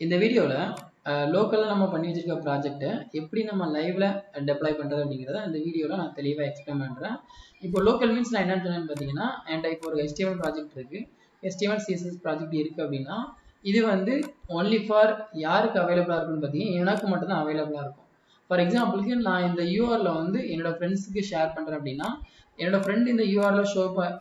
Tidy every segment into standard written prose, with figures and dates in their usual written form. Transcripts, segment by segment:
இந்த வீடியோவில் லோக்கலில் நம்ம பண்ணி வச்சிருக்க ப்ராஜெக்ட்டை எப்படி நம்ம லைவ்ல டெப்ளாய் பண்ணுறது அப்படிங்கிறத இந்த வீடியோவில் நான் தெளிவாக எக்ஸ்பிளைன் பண்ணுறேன். இப்போ லோக்கல் மீன்ஸ் நான் என்னன்னு சொன்னேன்னு பார்த்தீங்கன்னா, என்கிட்ட இப்போ ஒரு HTML ப்ராஜெக்ட் இருக்குது, HTML CSS ப்ராஜெக்ட் இருக்குது அப்படின்னா, இது வந்து ஒன்லி ஃபார் யாருக்கு அவைலபிளாக இருக்குன்னு பார்த்தீங்கன்னா எனக்கு மட்டும் தான் அவைலபிளாக இருக்கும். ஃபார் எக்ஸாம்பிளுக்கு நான் இந்த யூஆரில் வந்து என்னோட ஃப்ரெண்ட்ஸுக்கு ஷேர் பண்ணுறேன் அப்படின்னா, என்னோட ஃப்ரெண்ட் இந்த யூஆரில்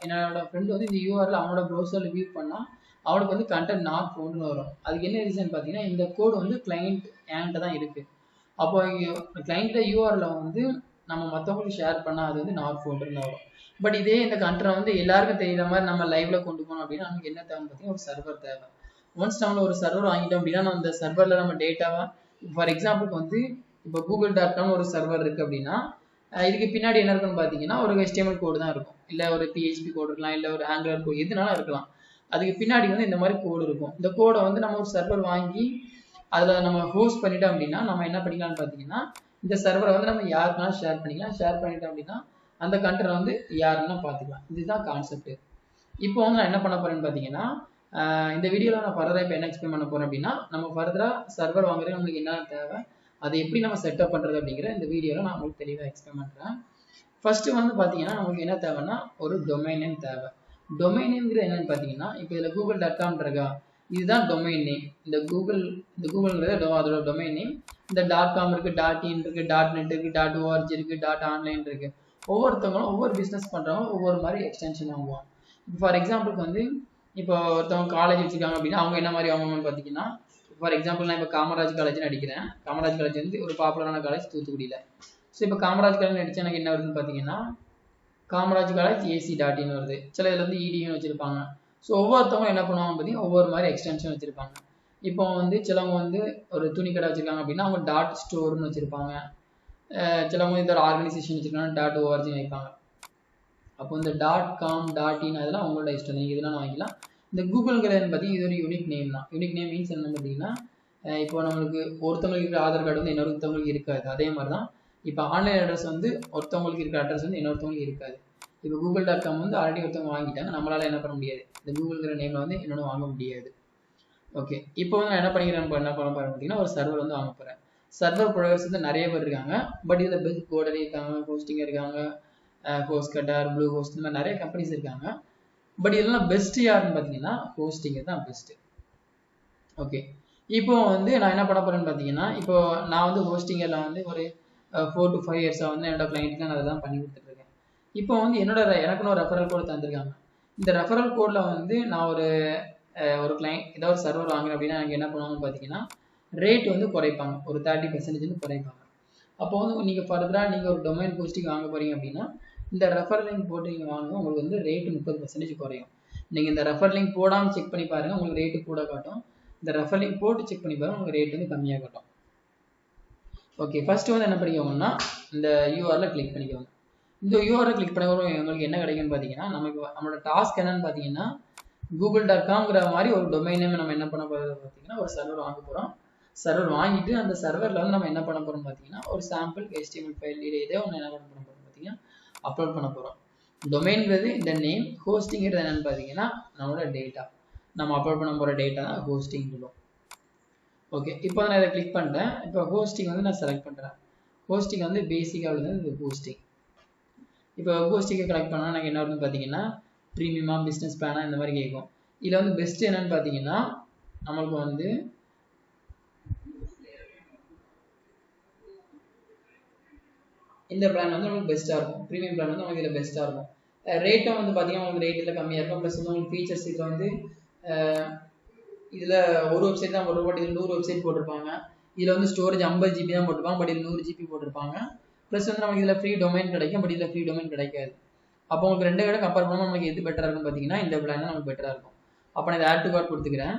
என்னோட ஃப்ரெண்ட் வந்து இந்த யூஆரில் அவனோட ப்ரௌசரில் வியூ பண்ணால் அவனுக்கு வந்து கண்டென்ட் நாட் ஃபவுண்ட்னு வரும். அதுக்கு என்ன ரீசன் பார்த்தீங்கன்னா, இந்த கோடு வந்து கிளைண்ட் என்கிட்ட தான் இருக்குது. அப்போ கிளைண்ட்டோட யூஆரில் வந்து நம்ம மற்றவங்களுக்கு ஷேர் பண்ணால் அது வந்து நாட் ஃபவுண்ட்னு வரும். பட் இதே இந்த கண்டென்ட் வந்து எல்லாருக்கும் தெரியுற மாதிரி நம்ம லைவ்ல கொண்டு போகணும் அப்படின்னா நமக்கு என்ன தேவை பார்த்தீங்கன்னா ஒரு சர்வர் தேவை. ஒன்ஸ் நம்ம ஒரு சர்வர் வாங்கிட்டோம் அப்படின்னா நம்ம அந்த சர்வரில் நம்ம டேட்டாவை ஃபார் எக்ஸாம்பிளுக்கு வந்து இப்போ google.com ஒரு சர்வர் இருக்குது அப்படின்னா இதுக்கு பின்னாடி என்ன இருக்குன்னு பார்த்தீங்கன்னா ஒரு HTML கோடு தான் இருக்கும், இல்லை ஒரு PHP கோடு இருக்கலாம், இல்லை ஒரு Angular கோடு எதுனாலும் இருக்கலாம். அதுக்கு பின்னாடி வந்து இந்த மாதிரி கோடு இருக்கும். இந்த கோடை வந்து நம்ம ஒரு சர்வர் வாங்கி அதில் நம்ம ஹோஸ்ட் பண்ணிட்டோம் அப்படின்னா நம்ம என்ன பண்ணிக்கலாம்னு பார்த்தீங்கன்னா இந்த சர்வரை வந்து நம்ம யாருக்குனாலும் ஷேர் பண்ணிக்கலாம். ஷேர் பண்ணிட்டோம் அப்படின்னா அந்த கண்டென்ட் வந்து யாருன்னா பார்த்துக்கலாம். இதுதான் கான்செப்ட். இப்போ வந்து நான் என்ன பண்ண போறேன்னு பார்த்தீங்கன்னா இந்த வீடியோவில் நான் ஃபர்தராக இப்போ என்ன எக்ஸ்பிளைன் பண்ண போறேன் அப்படின்னா நம்ம ஃபர்தராக சர்வர் வாங்குறது நம்மளுக்கு என்ன தேவை, அதை எப்படி நம்ம செட்டப் பண்ணுறது அப்படிங்கிற இந்த வீடியோவில் நான் உங்களுக்கு தெளிவாக எக்ஸ்பிளைன் பண்ணுறேன். ஃபர்ஸ்ட்டு வந்து பார்த்தீங்கன்னா நமக்கு என்ன தேவைன்னா ஒரு டொமைன் நேம் தேவை. டொமைன் நேம்ங்கிறது என்னன்னு பார்த்தீங்கன்னா இப்போ இதில் google.com இருக்கா, இதுதான் டொமைன் நேம். இந்த கூகுள்ங்கிறது அதோட டொமைன் நேம். இந்த .com இருக்குது, .in இருக்குது, .net இருக்குது, .org இருக்குது, .online இருக்குது. ஒவ்வொருத்தவங்களும் ஒவ்வொரு பிஸ்னஸ் பண்ணுறவங்க ஒவ்வொரு மாதிரி எக்ஸ்டென்ஷன் வாங்குவாங்க. இப்போ ஃபார் எக்ஸாம்பிளுக்கு வந்து இப்போ ஒருத்தவங்க காலேஜ் வச்சுருக்காங்க அப்படின்னா அவங்க என்ன மாதிரி வாங்குவாங்கன்னு பார்த்தீங்கன்னா ஃபார் எக்ஸாம்பிள் நான் இப்போ காமராஜ் காலேஜ்னு அடிக்கிறேன். காமராஜ் காலேஜ் வந்து ஒரு பாப்புலரான காலேஜ் தூத்துக்குடியில். ஸோ இப்போ காமராஜ் காலேஜ் அடித்தா எனக்கு என்ன வருதுன்னு பார்த்தீங்கன்னா காமராஜ் காலேஜ் AC.in வருது. சில இதில் வந்து EDUன்னு வச்சுருப்பாங்க. ஸோ ஒவ்வொருத்தவங்க என்ன பண்ணுவாங்க பார்த்தீங்கன்னா ஒவ்வொரு மாதிரி எக்ஸ்டென்ஷன் வச்சுருப்பாங்க. இப்போ வந்து சிலவங்க வந்து ஒரு துணி கடை வச்சுருக்காங்க அப்படின்னா அவங்க .storeன்னு வச்சுருப்பாங்க. சிலவங்க இந்த ஒரு ஆர்கனைசேஷன் வச்சுருக்காங்க .orgன்னு வைப்பாங்க. அப்போ இந்த .com .in அதெல்லாம் அவங்களோட இஷ்டம், நீங்கள் இதெல்லாம் வாங்கிக்கலாம். இந்த கூகுள்ங்கிறது பார்த்தீங்கன்னா இது ஒரு யூனிக் நேம் தான். யூனிக் நேம் மீன்ஸ் என்ன பார்த்தீங்கன்னா இப்போ நம்மளுக்கு ஒருத்தவங்களுக்கு இருக்கிற ஆதார் கார்டு வந்து இன்னொருத்தவங்களுக்கு இருக்காது. அதே மாதிரி தான் இப்போ ஆன்லைன் அட்ரஸ் வந்து ஒருத்தவங்களுக்கு இருக்கிற அட்ரஸ் வந்து இன்னொருத்தவங்களுக்கு இருக்காது. இப்போ google.com வந்து ஆல்ரெடி ஒருத்தவங்க வாங்கிட்டாங்க, நம்மளால என்ன பண்ண முடியாது, இந்த கூகுள்ங்கிற நேமில் வந்து இன்னொன்று வாங்க முடியாது. ஓகே, இப்போ வந்து நான் என்ன பண்ணிக்கிறேன், என்ன பண்ண போகிறேன் பார்த்தீங்கன்னா ஒரு சர்வர் வந்து வாங்க போகிறேன். சர்வர் ப்ரொவைடர்ஸ் வந்து நிறைய பேர் இருக்காங்க. பட் இதில் பெஸ்ட் கோடரி இருக்காங்க, ஹோஸ்டிங் இருக்காங்க, ஹோஸ்ட்கட்டர், ப்ளூ ஹோஸ்ட், இந்த மாதிரி நிறைய கம்பெனிஸ் இருக்காங்க. பட் இதெல்லாம் பெஸ்ட் யாருன்னு பார்த்தீங்கன்னா ஹோஸ்டிங் தான் பெஸ்ட்டு. ஓகே, இப்போ வந்து நான் என்ன பண்ண போகிறேன்னு பார்த்தீங்கன்னா இப்போ நான் வந்து ஹோஸ்டிங்கில் வந்து ஒரு 4 to 5 இயர்ஸாக வந்து என்னோட கிளைண்ட்டுக்கு நான் அதை தான் பண்ணி கொடுத்துட்ருக்கேன். இப்போ வந்து எனக்குன்னு ஒரு ரெஃபரல் கோடு தந்துருக்காங்க. இந்த ரெஃபரல் கோடில் வந்து நான் ஒரு கிளைண்ட் ஏதாவது ஒரு சர்வர் வாங்குறேன் அப்படின்னா எனக்கு என்ன பண்ணுவாங்கன்னு பார்த்தீங்கன்னா ரேட் வந்து குறைப்பாங்க, ஒரு 30% குறைப்பாங்க. அப்போ வந்து நீங்கள் ஃபர்தராக நீங்கள் ஒரு டொமைன் ஹோஸ்டிங் வாங்க போகிறீங்க அப்படின்னா இந்த ரெஃபர் லிங்க் போட்டு நீங்கள் வாங்க உங்களுக்கு வந்து ரேட்டு 30% குறையும். நீங்கள் இந்த ரெஃபர் லிங்க் போடாமல் செக் பண்ணி பாருங்கள், உங்களுக்கு ரேட்டு கூட காட்டும். இந்த ரெஃபர் லிங்க் போட்டு செக் பண்ணி பாருங்கள், உங்களுக்கு ரேட் வந்து கம்மியாக காட்டும். ஓகே, ஃபர்ஸ்ட்டு வந்து என்ன பண்ணிக்கோங்கன்னா இந்த யூஆரில் கிளிக் பண்ணிக்கோங்க. இந்த யூஆரில் கிளிக் பண்ண உங்களுக்கு என்ன கிடைக்குன்னு பார்த்தீங்கன்னா நம்மளோட டாஸ்க் என்னன்னு பார்த்தீங்கன்னா google.comங்கிற மாதிரி ஒரு டொமைன் நேம் நம்ம என்ன பண்ண போகிறது பார்த்தீங்கன்னா ஒரு சர்வர் வாங்க போகிறோம். சர்வர் வாங்கிட்டு அந்த சர்வரில் வந்து நம்ம என்ன பண்ண போகிறோம் பார்த்தீங்கன்னா ஒரு சாம்பிள் HTML ஃபைல் இதே ஒன்று என்ன பண்ண போகிறோம் பார்த்தீங்கன்னா அப்லோட் பண்ண போகிறோம். டொமைன்ங்கிறது இந்த நேம், ஹோஸ்டிங்கிறது என்னென்னு பார்த்தீங்கன்னா நம்மளோட டேட்டா, நம்ம அப்லோட் பண்ண போகிற டேட்டா தான் ஹோஸ்டிங் சொல்லுவோம். ஓகே, இப்போ நான் இதை கிளிக் பண்ணிட்டேன். இப்போ ஹோஸ்டிங் வந்து நான் செலக்ட் பண்ணுறேன். ஹோஸ்டிங் வந்து பேசிக்காக உள்ளது இந்த ஹோஸ்டிங். இப்போ ஹோஸ்டிங்கை கலெக்ட் பண்ணால் எனக்கு என்ன வருதுன்னு பார்த்தீங்கன்னா ப்ரீமியமா, பிஸ்னஸ் பிளானா இந்த மாதிரி கேட்கும். இதில் வந்து பெஸ்ட்டு என்னன்னு பார்த்தீங்கன்னா நம்மளுக்கு வந்து இந்த பிளான் வந்து உங்களுக்கு பெஸ்ட்டாக இருக்கும். ப்ரீமியம் பிளான் வந்து உங்களுக்கு இதில் பெஸ்ட்டாக இருக்கும். ரேட்டும் வந்து பார்த்தீங்கன்னா உங்களுக்கு ரேட்டில் கம்மியாக இருக்கும். ப்ளஸ் வந்து உங்களுக்கு ஃபீச்சர்ஸ் இதில் வந்து இதில் ஒரு வெப்சைட் தான் போட்டிருப்பாங்க, இதில் 100 வெப்சைட் போட்டிருப்பாங்க. இதில் வந்து ஸ்டோரேஜ் 50 GB தான் போட்டிருப்பாங்க, பட் இதில் 100 GB போட்டிருப்பாங்க. ப்ளஸ் வந்து நமக்கு இதில் ஃப்ரீ டொமைன் கிடைக்கும், பட் இதில் ஃப்ரீ டொமைன் கிடைக்காது. அப்போ உங்களுக்கு ரெண்டு விட கம்பேர் பண்ணும்போது நமக்கு எது பெட்டராக இருக்குன்னு பார்த்தீங்கன்னா இந்த பிளான் தான் நமக்கு பெட்டராக இருக்கும். அப்போ நான் இதை ஆட் டு கார்ட் கொடுத்துக்கிறேன்.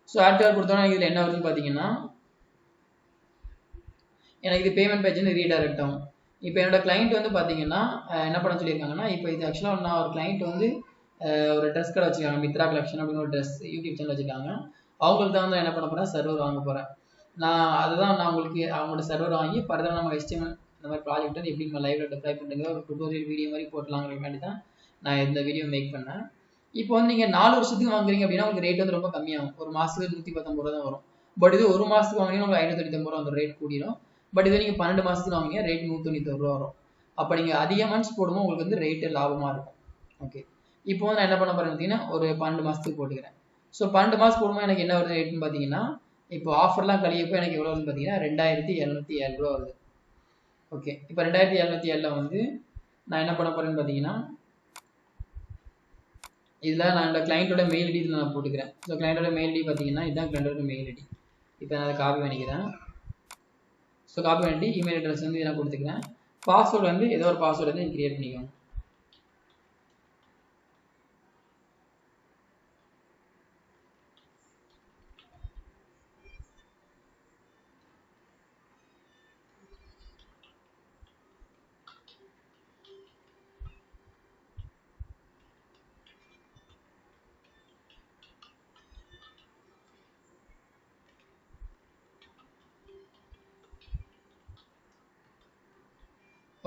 ஸோ ஆட் டு கார்ட் கொடுத்தோன்னா இதில் என்ன வருதுன்னு பார்த்தீங்கன்னா எனக்கு இது பேமெண்ட் பேஜ் வந்து ரீடைரக்ட் ஆகும். இப்போ என்னோட கிளைண்ட் வந்து பார்த்தீங்கன்னா என்ன பண்ண சொல்லியிருக்காங்கன்னா இப்போ இது ஆக்சுவலாக நான் ஒரு கிளைண்ட் வந்து ஒரு ட்ரெஸ் கடை வச்சுருக்காங்க, மித்ரா கலெக்ஷன் அப்படின்னு ஒரு ட்ரெஸ் யூடியூப் சேனல் வச்சுருக்காங்க. அவங்களுக்கு தான் வந்து என்ன பண்ண போகிறேன், சர்வர் வாங்க போகிறேன். நான் உங்களுக்கு அவங்களோட சர்வர் வாங்கி ஃபர்தராக நம்ம HTML இந்த மாதிரி ப்ராஜெக்ட் வந்து எப்படி நம்ம லைவ்ல டெப்ளாய் பண்ணுறது ஒரு டுட்டோரியல் வீடியோ மாதிரி போட்டலாங்கிற மாதிரி தான் நான் இந்த வீடியோ மேக் பண்ணேன். இப்போ வந்து நீங்க 4 வருஷத்துக்கு வாங்குறீங்க அப்படின்னா உங்களுக்கு ரேட் வந்து ரொம்ப கம்மியாகும். ஒரு மாசத்துக்கு 119 ரூபா தான் வரும். பட் இது ஒரு மாசத்துக்கு வாங்கினீங்கன்னா உங்களுக்கு 599 ரூபா அந்த ரேட் கூடிரும். பட் இதே நீங்க 12 மாசத்துக்கு வாங்குனீங்க ரேட் 191 ரூபா வரும். அப்ப நீங்க அதிக மந்த்ஸ் போடும்போது உங்களுக்கு வந்து ரேட் லாபமா இருக்கும். ஓகே. இப்போ வந்து நான் என்ன பண்ண போறேன் பார்த்தீங்கன்னா ஒரு 12 மாசத்துக்கு போட்டுக்கிறேன். ஸோ 12 மாசம் போடும்போது எனக்கு என்ன வருது ரேட்னு பார்த்தீங்கன்னா இப்போ ஆஃபர்லாம் கழியப்போ எனக்கு எவ்வளோ வருதுன்னு பார்த்தீங்கன்னா 2707 ரூபா வருது. ஓகே. இப்போ 2707ல வந்து நான் என்ன பண்ண போறேன்னு பார்த்தீங்கன்னா இதில் நான் இந்த கிளைண்ட்டோட மெயில் ஐடி இதில் நான் போட்டுக்கிறேன். ஸோ கிளைண்ட்டோட மெயில் ஐடி பார்த்தீங்கன்னா இதுதான் கிளைண்ட்டோட மெயில் ஐடி. இப்போ நான் அதை காப்பி பண்ணிக்கிறேன். ஸோ காப்பி பண்ணிட்டு இமெயில் அட்ரஸ் வந்து நான் கொடுத்துக்கிறேன். பாஸ்வேர்டு வந்து ஏதோ ஒரு பாஸ்வேர்டு வந்து நீங்கள் கிரியேட் பண்ணிக்கோங்க.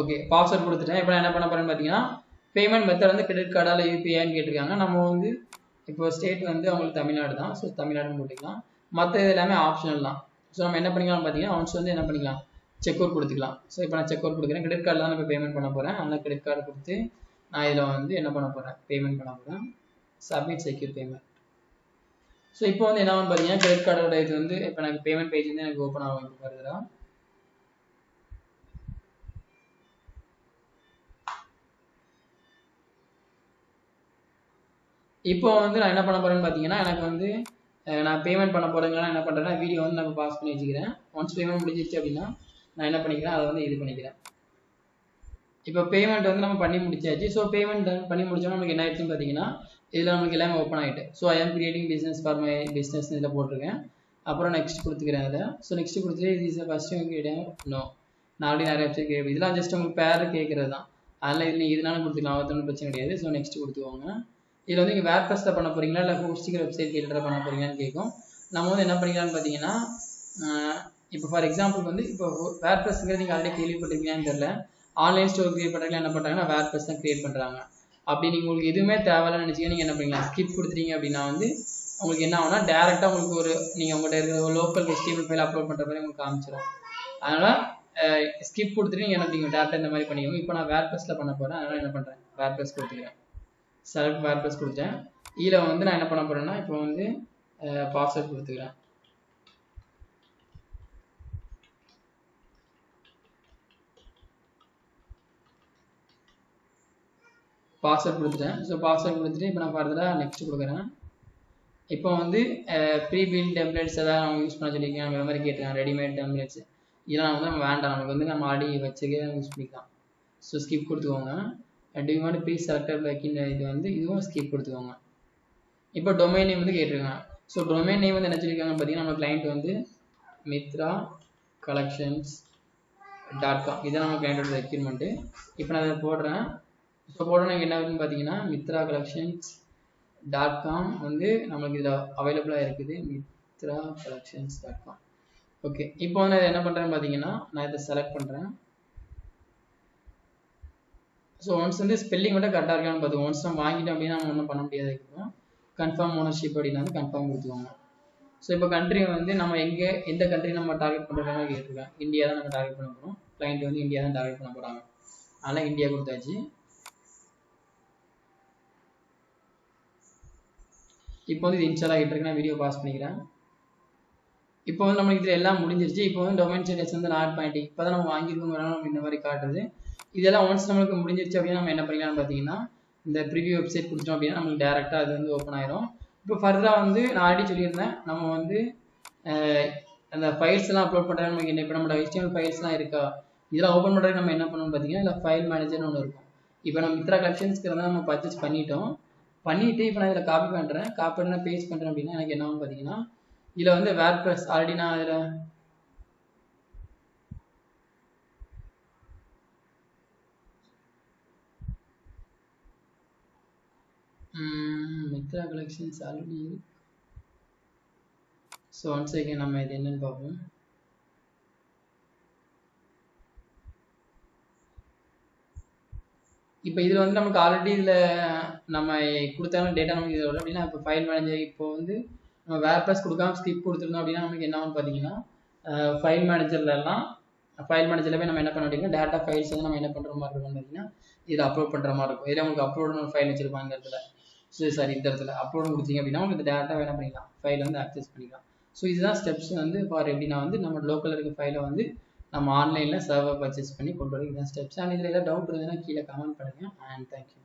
ஓகே, பாஸ்வேர்ட் கொடுத்துட்டேன். இப்போ நான் என்ன பண்ண போறேன்னு பார்த்தீங்கன்னா பேமெண்ட் மெத்தட் வந்து கிரெடிட் கார்டா இல்லை யூபிஐன்னு கேட்டிருக்காங்க. நம்ம வந்து இப்போ ஸ்டேட் வந்து அவங்களுக்கு தமிழ்நாடு தான். ஸோ தமிழ்நாடுன்னு போட்டுக்கலாம். மற்ற இது எல்லாமே ஆப்ஷனல் தான். ஸோ நம்ம என்ன பண்ணிக்கலாம் பார்த்தீங்கன்னா ஒன்ஸ் வந்து என்ன பண்ணிக்கலாம் செக் அவுட் கொடுத்துக்கலாம். ஸோ இப்போ நான் செக் அவுட் கொடுக்குறேன். கிரெடிட் கார்டில் தான் இப்போ பேமெண்ட் பண்ண போகிறேன். அதனால் கிரெடிட் கார்டு கொடுத்து நான் இதில் வந்து என்ன பண்ண போகிறேன் பேமெண்ட் பண்ண போகிறேன். Submit secure payment. ஸோ இப்போ வந்து என்ன பார்த்தீங்கன்னா கிரெடிட் கார்டோட இது வந்து இப்போ எனக்கு பேமெண்ட் பேஜ் வந்து எனக்கு ஓப்பன் ஆகும். இப்போ வருதுடா. இப்போ வந்து நான் என்ன பண்ண போறேன்னு பார்த்தீங்கன்னா எனக்கு வந்து நான் பேமெண்ட் பண்ண போறேங்கன்னா என்ன பண்ணுறேன்னா வீடியோ வந்து நம்ம பாஸ் பண்ணி வச்சுக்கிறேன். ஒன்ஸ் பேமெண்ட் முடிஞ்சிருச்சு அப்படின்னா நான் என்ன பண்ணிக்கிறேன் அதை வந்து இது பண்ணிக்கிறேன். இப்போ பேமெண்ட் வந்து நம்ம பண்ணி முடிச்சாச்சு. ஸோ பேமெண்ட் பண்ணி முடிச்சோன்னா நமக்கு என்ன ஆயிடுச்சுன்னு பார்த்தீங்கன்னா இதில் நமக்கு எல்லாமே ஓப்பன் ஆகிட்டு. ஸோ ஐ ஆம் creating business for my business இதில் போட்டிருக்கேன். அப்புறம் நெக்ஸ்ட் கொடுத்துக்கிறேன் அதில். ஸோ நெக்ஸ்ட் கொடுத்துட்டு இது இஸ் ஃபஸ்ட்டு கேட்டேன். நோ நான் ஆல்ரெடி நிறைய வெப்சைட் கேட்பேன். இதெல்லாம் ஜஸ்ட் உங்களுக்கு பேர் கேட்குறது தான். அதனால் இது நீங்கள் இதனால கொடுத்துக்கலாம். ஒன்றும் பிரச்சனை கிடையாது. ஸோ நெக்ஸ்ட் கொடுத்துக்கோங்க. இதில் வந்து நீங்கள் வேர்ப்ரெஸ்ஸில் பண்ண போகிறீங்களா இல்லை ஹோஸ்டிங் வெப்சைட் கேட்டரில் பண்ண போகிறீங்களான்னு கேட்கும். நம்ம வந்து என்ன பண்ணிக்கலாம்னு பார்த்தீங்கன்னா இப்போ ஃபார் எக்ஸாம்பிள் வந்து இப்போ வேர்ப்ரெஸ்ங்கிறது நீங்கள் ஆல்ரெடி கேள்விப்பட்டிருக்கீங்கன்னு தெரியல. ஆன்லைன் ஸ்டோர் கிரியேட் பண்ணுறதுல என்ன பண்ணுறாங்கன்னா வேர்ப்ரெஸ் தான் கிரியேட் பண்ணுறாங்க. அப்படி நீங்கள் உங்களுக்கு எதுவுமே தேவையில்லைன்னு நினச்சிங்கன்னா நீங்கள் என்ன பண்ணிக்கலாம் ஸ்கிப் கொடுத்துட்டீங்க அப்படின்னா வந்து உங்களுக்கு என்ன ஆகும்னா டேரெக்டாக உங்களுக்கு ஒரு நீங்கள் உங்கள்கிட்ட இருக்கிற ஒரு லோக்கல் HTML ஃபைல் அப்லோட் பண்ணுற மாதிரி உங்களுக்கு காமிச்சிடும். அதனால் ஸ்கிப் கொடுத்துட்டு நீங்கள் என்ன பண்ணிக்கோங்க டேரெக்டாக இந்த மாதிரி பண்ணிக்கோங்க. இப்போ நான் வேர்ப்ரெஸ்ஸில் பண்ண போகிறேன். அதனால் என்ன பண்ணுறேன் வேர்ப்ரெஸ் கொடுத்துக்கிறேன். செலக்ட் வேர்ப்ரெஸ் கொடுத்தேன். இதில் வந்து நான் என்ன பண்ண போகிறேன்னா இப்போ வந்து பாஸ்வேர்ட் கொடுத்துக்கிறேன். பாஸ்வேர்ட் கொடுத்துட்டேன். ஸோ பாஸ்வேர்ட் கொடுத்துட்டு இப்போ நான் ஃபர்தராக நெக்ஸ்ட் கொடுக்குறேன். இப்போ வந்து ப்ரீ பில்ட் டெம்ப்ளேட்ஸ் எதாவது அவங்க யூஸ் பண்ண சொல்லியிருக்கேன். அந்த மாதிரி கேட்டிருக்கேன். ரெடிமேட் டெம்ப்ளேட்ஸ் இதெல்லாம் வந்து நம்ம வேண்டாம். நமக்கு வந்து நம்ம ஆடி வச்சுக்கே யூஸ் பண்ணிக்கலாம். ஸோ ஸ்கிப் கொடுத்துக்கோங்க. To you want please selected like இது வந்து இதுவும் ஸ்கிப் கொடுத்துக்கோங்க. இப்போ டொமைன் நேம் வந்து கேட்டிருக்காங்க. ஸோ டொமைன் நேம் வந்து என்ன சொல்லியிருக்காங்கன்னு பார்த்தீங்கன்னா நம்ம கிளைண்ட் வந்து mitracollections.com இதான் நம்ம கிளைண்டோட ரெக்யூர்மெண்ட்டு. இப்போ நான் அதை போடுறேன். ஸோ போடணும் என்ன ஆகுதுன்னு பார்த்தீங்கன்னா mitracollections.com வந்து நம்மளுக்கு இதில் அவைலபிளாக இருக்குது. mitracollections.com. ஓகே, இப்போ வந்து என்ன பண்ணுறேன்னு பார்த்தீங்கன்னா நான் இதை செலக்ட் பண்ணுறேன். ஸோ ஒன்ஸ் வந்து ஸ்பெல்லிங் மட்டும் கரெக்டாக இருக்கான்னு பார்த்துக்கோங்க. ஒன்ஸ் நம்ம வாங்கிட்டோம் அப்படின்னா நம்ம ஒன்றும் பண்ண முடியாது. இருக்கும் கன்ஃபார்ம் ஓனர்ஷிப் அப்படின்னா வந்து கன்ஃபார்ம் கொடுத்துக்கோங்க. ஸோ இப்போ கண்ட்ரி வந்து நம்ம எந்த கண்ட்ரி நம்ம டார்கெட் பண்ணுறோம்னு கேட்டிருக்கேன். இந்தியா தான் நம்ம டார்கெட் பண்ண போகிறோம். கிளைண்ட் வந்து இந்தியா தான் டார்கெட் பண்ண போகிறாங்க. அதனால் இந்தியா கொடுத்தாச்சு. இப்போ வந்து இது இன்ஸ்டால் ஆகிட்டு இருக்கு. நான் வீடியோ பாஸ் பண்ணிக்கிறேன். இப்போ வந்து நம்மளுக்கு இதில் எல்லாம் முடிஞ்சிருச்சு. இப்போ வந்து டொமைன் சேஞ்சஸ் வந்து நான் ஆட் பண்ணிட்டு இப்போ தான் நம்ம வாங்கியிருக்கோங்கிறனால நமக்கு இந்த மாதிரி காட்டுறது. இதெல்லாம் ஒன்ஸ் நம்மளுக்கு முடிஞ்சிருச்சு அப்படின்னா நம்ம என்ன பண்ணிக்கலாம்னு பார்த்தீங்கன்னா இந்த ப்ரிவியூ வெப்சைட் கொடுத்தோம் அப்படின்னா நம்மளுக்கு டேரெக்டாக அது வந்து ஓப்பன் ஆயிரும். இப்போ ஃபர்தராக வந்து நான் ஆல்ரெடி சொல்லியிருந்தேன் நம்ம வந்து அந்த ஃபைல்ஸ்லாம் அப்லோட் பண்ணுறது நமக்கு என்ன இப்போ நம்மளோட HTML ஃபைல்ஸ்லாம் இருக்கா இதெல்லாம் ஓப்பன் பண்ணுறதுக்கு நம்ம என்ன பண்ணணும்னு பார்த்தீங்கன்னா இல்லை ஃபைல் மேனேஜர்னு ஒன்று இருக்கும். இப்போ நம்ம மித்ரா கலெக்ஷன்ஸ்க்கு வந்து நம்ம பர்ச்சேஸ் பண்ணிவிட்டு இப்போ நான் இதில் காப்பி பண்ணுறேன். காப்பி பண்ணி நான் பேஸ்ட் பண்ணுறேன் அப்படின்னா எனக்கு என்ன ஆகும் பார்த்தீங்கன்னா இதில் வந்து வேர்ப்ரெஸ் ஆல்ரெடி நான் அதில் Myntra collections already. So once again நம்ம இது என்னன்னு பார்ப்போம். இப்போ இதில் வந்து நமக்கு ஆல்ரெடி இதில் நம்ம கொடுத்தாலும் டேட்டா நமக்கு இதில் வரும் அப்படின்னா இப்போ ஃபைல் மேனேஜர் இப்போ வந்து நம்ம வேர்ப்ரெஸ் கொடுக்காம ஸ்கிரிப்ட் கொடுத்துருந்தோம் அப்படின்னா நமக்கு என்ன ஆகும் பார்த்தீங்கன்னா ஃபைல் மேனேஜர்லாம் ஃபைல் மேனேஜரில் போய் நம்ம என்ன பண்ண அப்படின்னா டேட்டா ஃபைல்ஸ் வந்து நம்ம என்ன பண்ணுற மாதிரி இருக்கும் பார்த்தீங்கன்னா இதில் அப்லோட் பண்ணுற மாதிரி இருக்கும். இதில் உங்களுக்கு அப்லோடுன்னு ஒரு ஃபைல் வச்சிருப்பாங்க இந்த இடத்துல. சாரி இந்த இடத்துல அப்லோடு கொடுத்தீங்க அப்படின்னா உங்களுக்கு இந்த டேட்டா என்ன பண்ணிக்கலாம் ஃபைலை வந்து ஆக்சஸ் பண்ணிக்கலாம். ஸோ இதுதான் ஸ்டெப்ஸ் வந்து ஃபார் எப்படின்னா வந்து நம்ம லோக்கலில் இருக்க ஃபைலை வந்து நம்ம ஆன்லைனில் சர்வர் பர்ச்சேஸ் பண்ணி கொண்டு வரோம். இதுதான் ஸ்டெப்ஸ். அண்ட் இதில் ஏதாவது டவுட் இருந்ததுன்னா கீழே கமெண்ட் பண்ணுங்கள். And thank you.